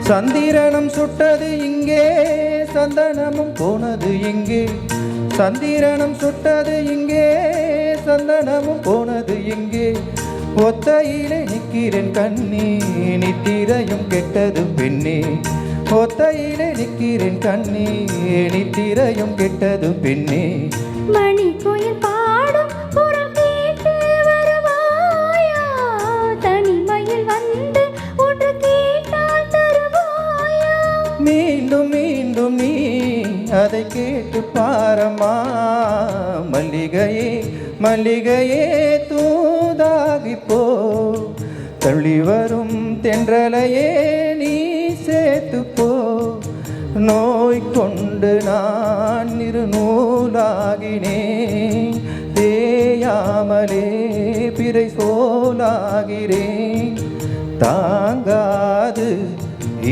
சந்திரனும் சுட்டது இங்கே சந்தனமும் போனது எங்கே சந்திரனும் சுட்டது இங்கே சந்தனமும் போனது எங்கே ஒத்தையிலே நிற்கிறேன் கண்ணே நித்திரையும் கெட்டது பெண்ணே ஒத்தையிலே நிற்கிறேன் கண்ணே நித்திரையும் கெட்டது பெண்ணே மணி கோயில் பாடும் குரல் கேட்டு வருவாயா தனிமையில் வந்து ஒன்று கேட்டால் தருவாயா மீண்டும் மீண்டும் நீ அதை கேட்டு பாரம்மா மல்லிகையே மல்லிகையே தூதாகி போ தள்ளி வரும் தென்றலையே நீ சேர்த்து போ நோய் கொண்டு நான் இருநூலாகினேன் தேயாமலே பிறை சோலாகிறேன் தாங்காது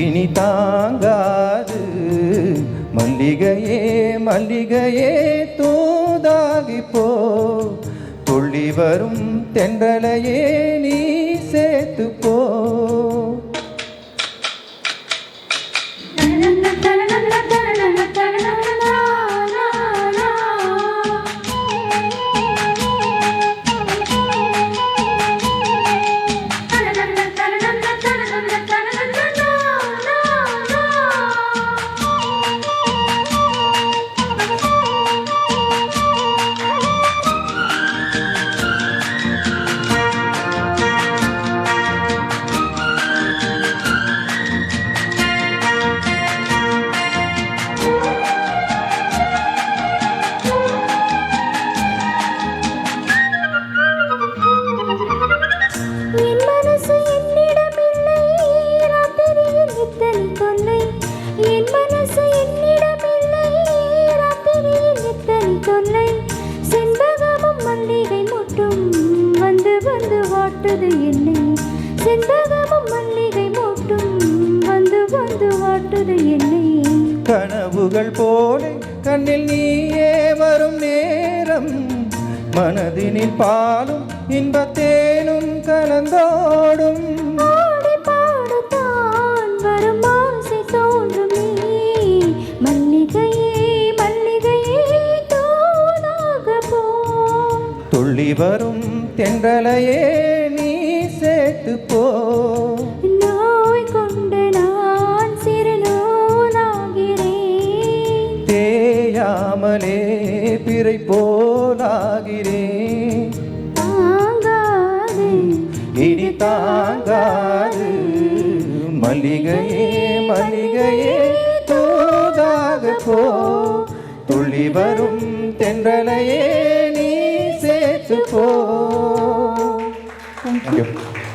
இனி தாங்காது மல்லிகையே மல்லிகையே தூதாகி போ துள்ளி வரும் தென்றலையே நீ சேர்த்து போ கனவுகள் போல கண்ணில் நீயே வரும் நேரம் மனதினில் பாலும் இன்பத்தேனும் கலந்தோடும் துள்ளி வரும் தென்றலையே நீ சேர்த்து போ நோய் கொண்டு நான் சிறுநூலாகிறேன் தேயாமலே பிறை போலாகிறேன் தாங்காது இனி தாங்காது மல்லிகையே மல்லிகையே தூதாக போ துள்ளி வரும் தென்றலையே நீ சேர்த்து போ. Thank you.